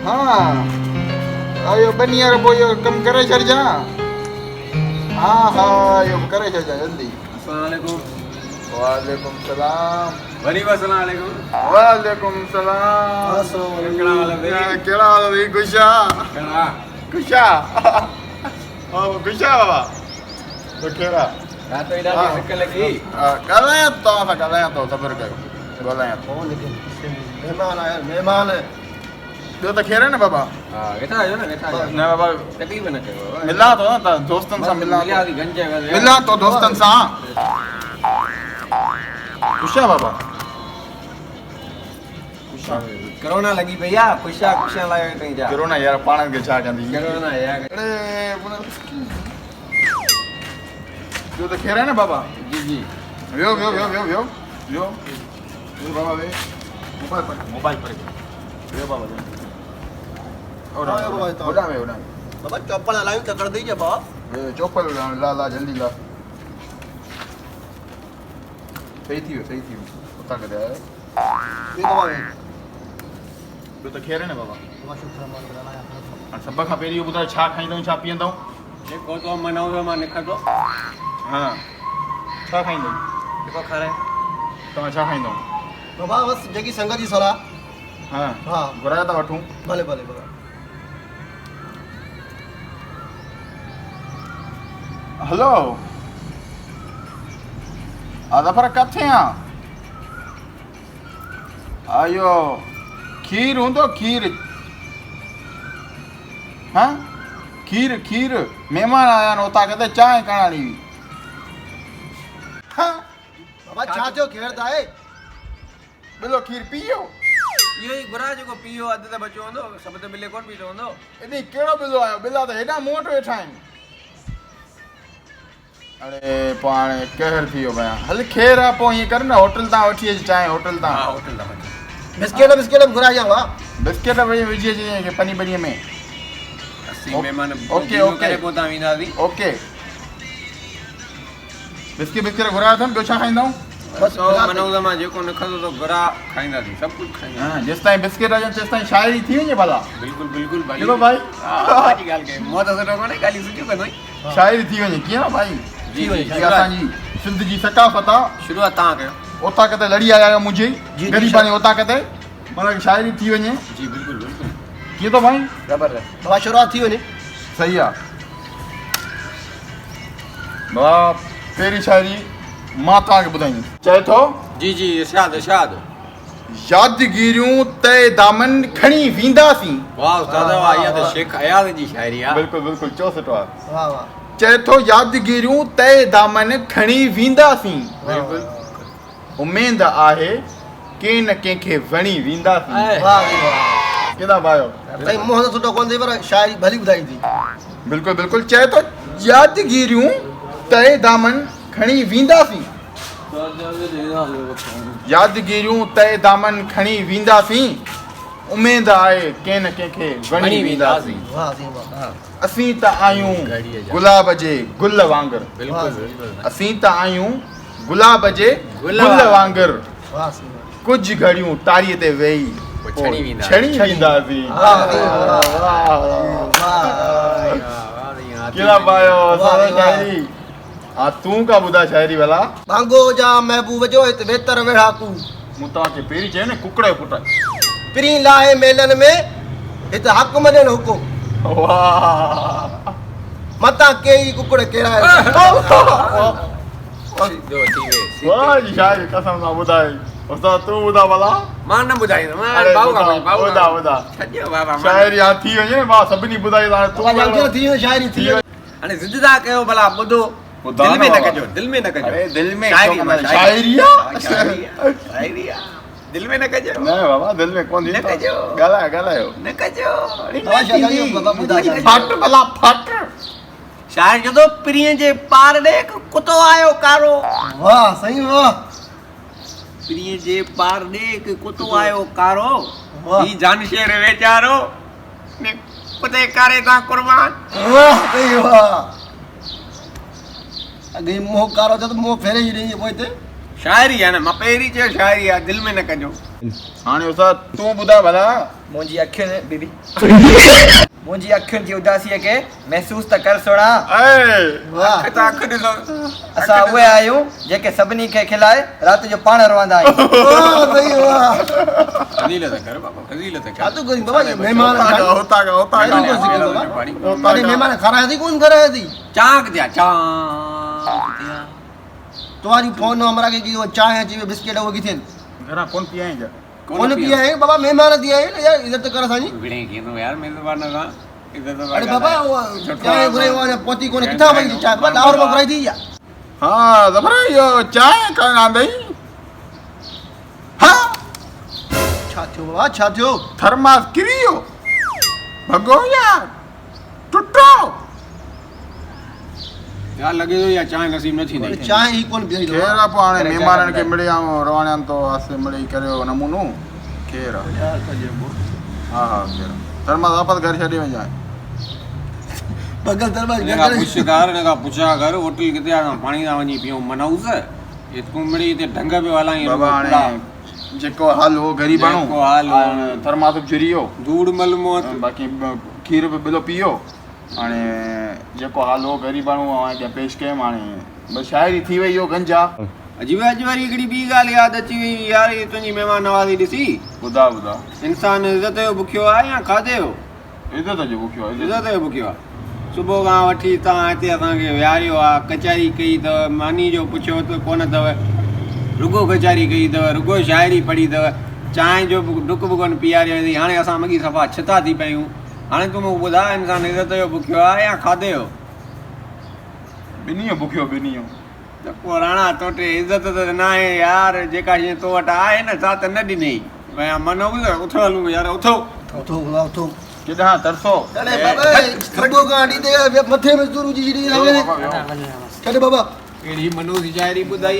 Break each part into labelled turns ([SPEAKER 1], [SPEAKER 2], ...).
[SPEAKER 1] हाँ आयो बनिया रबो यो कम करे छॾिजां हाँ हाँ यो करे छॾिजां जल्दी
[SPEAKER 2] अस्सलाम वालेकुम
[SPEAKER 1] वालेकुम सलाम
[SPEAKER 2] वरी अस्सलाम वालेकुम
[SPEAKER 1] वालेकुम सलाम
[SPEAKER 2] कहिड़ा हाल आहे
[SPEAKER 1] कहिड़ा हाल आहे गुशा
[SPEAKER 2] कहिड़ा
[SPEAKER 1] गुशा हाँ गुशा बाबा तो कहिड़ा
[SPEAKER 2] रात जो एॾा सिक लॻी
[SPEAKER 1] ॻाल्हायां तव्हां सां ॻाल्हायां थो सब्र कयो ॻाल्हायां थो
[SPEAKER 3] मेहमान आया मेहमान
[SPEAKER 1] ॿियो त ख़ैर आहे न बाबा
[SPEAKER 2] हा वेठा आहियो न वेठा आहियो
[SPEAKER 1] न बाबा
[SPEAKER 2] तकलीफ़ न कयो
[SPEAKER 1] मिलां थो न त दोस्तनि सां मिलां
[SPEAKER 2] मिलिया थी गंज
[SPEAKER 1] मिलां थो दोस्तनि सां गुशा बाबा
[SPEAKER 2] कोरोना लॻी पई आहे ख़ुशा ख़ुशा लाइ कई जा
[SPEAKER 1] कोरोना यार पाण खे छा कंदी
[SPEAKER 2] कोरोना यार
[SPEAKER 1] अरे ॿियो त ख़ैर आहे न बाबा
[SPEAKER 2] जी जी
[SPEAKER 1] वियो वियो वियो वियो वियो वियो वियो बाबा वे मोबाइल पर वियो बाबा वियो
[SPEAKER 3] हाँ, बाबा,
[SPEAKER 1] होॾां वे होॾां
[SPEAKER 3] बाबा चौपड़ हलायूं त कर दीजिए बाबा
[SPEAKER 1] वे चोपल ला ला जल्दी ला सही थी वियो उतां करे आयो
[SPEAKER 3] ये बाबा
[SPEAKER 1] ॿियो त ख़ैर आहे न बाबा
[SPEAKER 3] बाबा शुक्र मान बनाया
[SPEAKER 1] हाणे सभ खां पहिरीं इहो ॿुधायो छा खाईंदव छा पीअंदव
[SPEAKER 2] जेको तो मनाऊं मां निकिरंदो
[SPEAKER 1] हा छा खाईंदव
[SPEAKER 2] जेको खाराए
[SPEAKER 1] तव्हां छा खाईंदव
[SPEAKER 3] बाबा बस जेकी संगत जी सलाह
[SPEAKER 1] हा
[SPEAKER 3] हाँ
[SPEAKER 1] घुराए था वठूं
[SPEAKER 3] भले भले बाबा
[SPEAKER 1] हलो अज़फर किथे आहे आयो खीर हूंदो खीर हाँ खीर खीर महिमान आया आहिनि उतां किथे चांहि कढाणी हुई हाँ
[SPEAKER 3] बाबा छा जो घेरदा है
[SPEAKER 1] बिलो खीर पीओ
[SPEAKER 2] इहो ई घुरा जेको पीओ अधु त बचियो हूंदो सभु त मिले कोन पीतो हूंदो
[SPEAKER 1] एॾी कहिड़ो बिलो आयो बिला त हेॾा मूं वटि वेठा आहिनि अरे पोइ हाणे कहर थी वियो भया हल ख़ैर आहे पोइ हीअं कर न होटल तां वठी अच चांहि होटल तां
[SPEAKER 2] हा होटल था वञो
[SPEAKER 3] बिस्किट बिस्किट घुराई जाऊँ हाँ
[SPEAKER 1] बिस्किट विझी अचे पनी पनीअ में
[SPEAKER 2] असीं महिमान
[SPEAKER 1] ओके, ओके।
[SPEAKER 2] करे पोइ तव्हां वेंदासीं
[SPEAKER 1] ओके बिस्किट बिस्किट घुरायो अथमि ॿियो छा खाईंदव
[SPEAKER 3] बस
[SPEAKER 2] सौ मनाऊं त मां जेको न खाधो त घुरा खाईंदासीं सभु कुझु खाईंदासीं
[SPEAKER 1] हाँ जेसि ताईं बिस्किट अचनि तेसि ताईं शाइरी थी वञे भला
[SPEAKER 2] बिल्कुलु बिल्कुलु भाई
[SPEAKER 1] केॾो भाई
[SPEAKER 2] हा जी ॻाल्हि कई मूं त सुठो कोन्हे ॻाल्हियूं सुठियूं कंदो
[SPEAKER 1] शाइरी थी वञे कीअं भाई
[SPEAKER 2] जी
[SPEAKER 1] इहा
[SPEAKER 2] जी
[SPEAKER 1] असांजी सिंध जी सकाफ़त आहे
[SPEAKER 2] शुरूआत तव्हां कयो
[SPEAKER 1] उतां किथे लड़ी आया आहियो मुंहिंजी
[SPEAKER 3] जी,
[SPEAKER 1] ग़रीबानी उतां किथे माना शाइरी थी वञे
[SPEAKER 2] जी बिल्कुलु बिल्कुलु
[SPEAKER 1] कीअं थो भाई
[SPEAKER 2] ज़बरदस्त
[SPEAKER 3] बाबा शुरुआत थी वञे
[SPEAKER 1] सही आहे बाबा पहिरीं शाइरी मां तव्हांखे ॿुधाईंदुमि चए थो
[SPEAKER 2] जी जी इरशाद इरशाद
[SPEAKER 1] यादगिरियूं तय दामन खणी वेंदासीं
[SPEAKER 2] वाह उस्ताद वाह इहा त शेख अयाज़ जी शाइरी आहे
[SPEAKER 1] बिल्कुलु बिल्कुलु चओ सुठो आहे
[SPEAKER 3] वाह वाह
[SPEAKER 1] चए थो यादगिरियूं तय दामन खणी वेंदासीं
[SPEAKER 2] बिल्कुलु
[SPEAKER 1] उमेद आहे कंहिं न कंहिंखे वणी वेंदासीं
[SPEAKER 3] वाह वाह
[SPEAKER 1] केॾा भाइयो
[SPEAKER 3] भाई मुंह तो सुठो कोन थी पर शायरी भली ॿुधाई थी
[SPEAKER 1] बिल्कुलु बिल्कुलु चए थो यादगिरियूं तय दामन खणी वेंदासीं यादगिरियूं तय दामन खणी वेंदासीं उमेद आहे कंहिं न कंहिंखे वणी वेंदासीं
[SPEAKER 3] वाह जी वाह
[SPEAKER 1] असीं त आहियूं गुलाब जे गुल वांगुरु
[SPEAKER 2] बिल्कुलु बिल्कुलु
[SPEAKER 1] असीं त आहियूं गुलाब जे गुल वांगुरु
[SPEAKER 3] वाह सी
[SPEAKER 1] कुझु घड़ियूं तारीअ ते वेही
[SPEAKER 2] पोइ छणी वेंदा
[SPEAKER 1] छणी वेंदासीं
[SPEAKER 3] वाह
[SPEAKER 1] केॾा पायो असां शाइरी हा तूं का ॿुधा शाइरी भला
[SPEAKER 3] बांगो जा महबूब जो हिते बेहतर वेड़ा कू
[SPEAKER 1] मूं तव्हांखे पहिरीं चयो न कुकड़ जो पुटु
[SPEAKER 3] प्री लाहे मेलन में हिते हक़ मने हुकुम
[SPEAKER 1] वाह
[SPEAKER 3] मता कई कुकड़ केड़ा
[SPEAKER 1] वाह जी शाइरी कसम सां ॿुधाई उस्ताद तूं ॿुधा भला
[SPEAKER 2] मां न ॿुधाईंदो मां
[SPEAKER 1] अरे
[SPEAKER 2] भाऊ खां
[SPEAKER 1] ॿुधा
[SPEAKER 2] भाऊ
[SPEAKER 1] ॿुधा ॿुधा
[SPEAKER 2] छॾियो बाबा
[SPEAKER 1] शाइरी हा थी वञे न भाउ सभिनी ॿुधाई त हाणे तूं
[SPEAKER 3] जल्दी थी शायरी थी
[SPEAKER 2] हाणे ज़िद था कयो भला ॿुधो
[SPEAKER 1] ॿुधा
[SPEAKER 2] दिलि में
[SPEAKER 1] न
[SPEAKER 2] न
[SPEAKER 1] बाबा।
[SPEAKER 2] कजो दिलि में न कजो
[SPEAKER 1] अरे दिलि में
[SPEAKER 2] शाइरी
[SPEAKER 1] छो
[SPEAKER 2] मां
[SPEAKER 1] कंदा? शाइरी आहे?
[SPEAKER 2] शाइरी आहे दिलि में न कजो
[SPEAKER 1] न बाबा दिलि में कोन
[SPEAKER 2] न कजो।
[SPEAKER 1] ॻाल्हायो
[SPEAKER 2] न कजो
[SPEAKER 1] फट भला फट
[SPEAKER 2] शाइर जो प्रिय जे पार ॾे हिकु कुतो आयो कारो
[SPEAKER 3] वाह सही वाह
[SPEAKER 2] प्रिय जे पार ॾे हिकु कुतो आयो कारो
[SPEAKER 3] वाह।
[SPEAKER 2] ही जानशेर वेचारो ने कुते कारे तां कुर्बान
[SPEAKER 3] वाह सही वाह अगे मुंह कारो तो मुंह फेरे ही नहीं है पोइते
[SPEAKER 2] शाइरी आहे न मां पहिरीं चयो शाइरी आहे दिलि में न कजो
[SPEAKER 1] हाणे उस्ताद तूं ॿुधाए भला
[SPEAKER 2] मुंहिंजी अखियुनि बीबी मुंहिंजी अखियुनि जी उदासीअ खे महसूस त कर सोणा
[SPEAKER 3] वाह
[SPEAKER 2] अखि ॾिसो असां उहे आहियूं जेके सभिनी खे खिलाए राति जो पाण रहंदा आहियूं
[SPEAKER 3] वाह भई वाह
[SPEAKER 4] फजीलत कर बाबा फजीलत कर
[SPEAKER 3] छा तू करी बाबा ये मेहमान
[SPEAKER 1] होता
[SPEAKER 3] अरे मेहमान खाराया थी कौन कराया थी
[SPEAKER 4] चाक दिया चाक
[SPEAKER 3] तुम्हारी फोन नंबर के की वो चाय है बिस्किट है वो किथे
[SPEAKER 1] घरा कौन पिया है जा
[SPEAKER 3] कौन पिया है बाबा मेहमान दिया है यार इज्जत कर सानी
[SPEAKER 4] बिड़े की तो यार मेजबान ना इधर तो
[SPEAKER 3] अरे बाबा वो चाय घरे वो पोती कोने किथा बनी चाय बाबा लाहौर में कराई थी या
[SPEAKER 1] हाँ जबरा यो चाय का ना दई हाँ
[SPEAKER 3] छा थियो बाबा छा थियो
[SPEAKER 1] थर्मास किरियो भगो यार टुटो
[SPEAKER 4] यार लगे तो या चाय नसीब न थी नहीं
[SPEAKER 3] चाय ही कौन पिया
[SPEAKER 1] केरा पाणे मेहमानन के मिले आऊं रवाणन तो आसे मिले करियो नमूनो केरा हाँ हाँ केरा थर्मास वापस घर छॾे वञाए
[SPEAKER 3] बगल दरबार
[SPEAKER 4] ने का पुछकार ने का पुछा कर होटल किते आ पानी दा वनी पियो मनाउस ये कुमड़ी ते ढंग पे वाला ही
[SPEAKER 1] बाबा हाणे जेको हाल हो गरीबाणो
[SPEAKER 4] जेको हाल हो।
[SPEAKER 1] थर्मास जुरियो
[SPEAKER 4] धूड़ मल मौत
[SPEAKER 1] बाकी खीर पे बिलो पियो हाणे जेको हाल हो गरीबाणो हाणे पेश कयमि हाणे बस शाइरी थी वई हो गंजा
[SPEAKER 4] अजीब अजवारी हिकिड़ी ॿी ॻाल्हि यादि अची वई यार ये तुंहिंजी महिमान नवाज़ी ॾिसी
[SPEAKER 1] ॿुधा ॿुधा
[SPEAKER 4] इंसान इज़त जो बुखियो आहे या खाधे जो
[SPEAKER 1] इज़त जो बुखियो आहे
[SPEAKER 4] इज़त जो बुखियो आहे सुबुह खां वठी तव्हां हिते असांखे विहारियो आहे कचहरी कई अथव मानी जो पुछियो त कोन अथव रुगो कचहरी कई अथव रुगो शाइरी पढ़ी अथव चांहि जो डुक बि कोन पीआरियो अथई हाणे असां मगी सफ़ा छिता थी पयूं हाणे तूं मूंखे ॿुधा इंसान इज़त जो बुखियो आहे या खाधे जो
[SPEAKER 1] ॿिन्ही जो बुखियो ॿिन्ही जो
[SPEAKER 4] त पोइ राणा तोटे इज़त त न आहे यार जेका शइ तो वटि आहे न सा त न ॾिनई भई मनो उथो हलूं यार उथो
[SPEAKER 3] उठो बाबा उठो
[SPEAKER 1] केॾां तरसो
[SPEAKER 3] अरे बाबा खडो गाड़ी दे मथे में तुरु जी जी चले बाबा
[SPEAKER 4] अहिड़ी मनू जी शाइरी ॿुधाई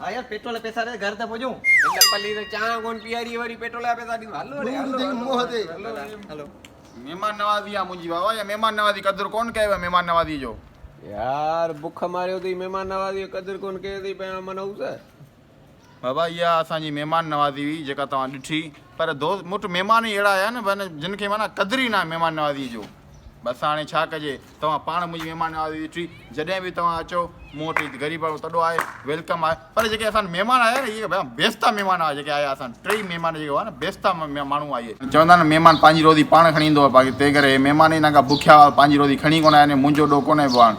[SPEAKER 2] हा यार पेट्रोल पैसा ॾे घर त पुॼूं
[SPEAKER 4] हिन पली त चांहि कोन पीआरी वरी पेट्रोल जा पैसा ॾियूं हलो रे
[SPEAKER 2] हलो
[SPEAKER 1] महिमान नवाज़ी आहे मुंहिंजी बाबा या महिमान नवाज़ी क़दुरु कोन कयो आहे महिमान नवाज़ी जो
[SPEAKER 4] यार बुख मारियो अथई महिमान नवाज़ी क़दुरु कोन कयो अथई पहिरियों मनाऊस
[SPEAKER 1] बाबा इहा असांजी महिमान नवाज़ी हुई जेका तव्हां ॾिठी पर दोस्त मुठ महिमान ई अहिड़ा आया न भई जिन खे माना क़दुरु ई न आहे महिमान नवाज़ी जो बसि हाणे छा कजे तव्हां पाण मुंहिंजी महिमान नवाज़ी ॾिठी जॾहिं बि तव्हां अचो मूं वटि ग़रीब तॾो आहे वेलकम आहे पर जेके असां महिमान आया न इहे बेस्ता महिमान आहे जेके आया असां टेई महिमान जेके हुआ न बेस्ता माण्हू आहे चवंदा आहिनि महिमान पंहिंजी रोज़ी पाण खणी ईंदो आहे बाक़ी तंहिं करे महिमान ई हिन खां बुखिया पंहिंजी रोज़ी खणी कोन आया मुंहिंजो ॾोह कोन्हे पाण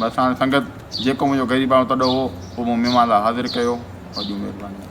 [SPEAKER 1] बसि हाणे संगत जेको मुंहिंजो ग़रीब आहे तॾो हो पोइ मूं महिमान लाइ हाज़िर कयो वॾी महिरबानी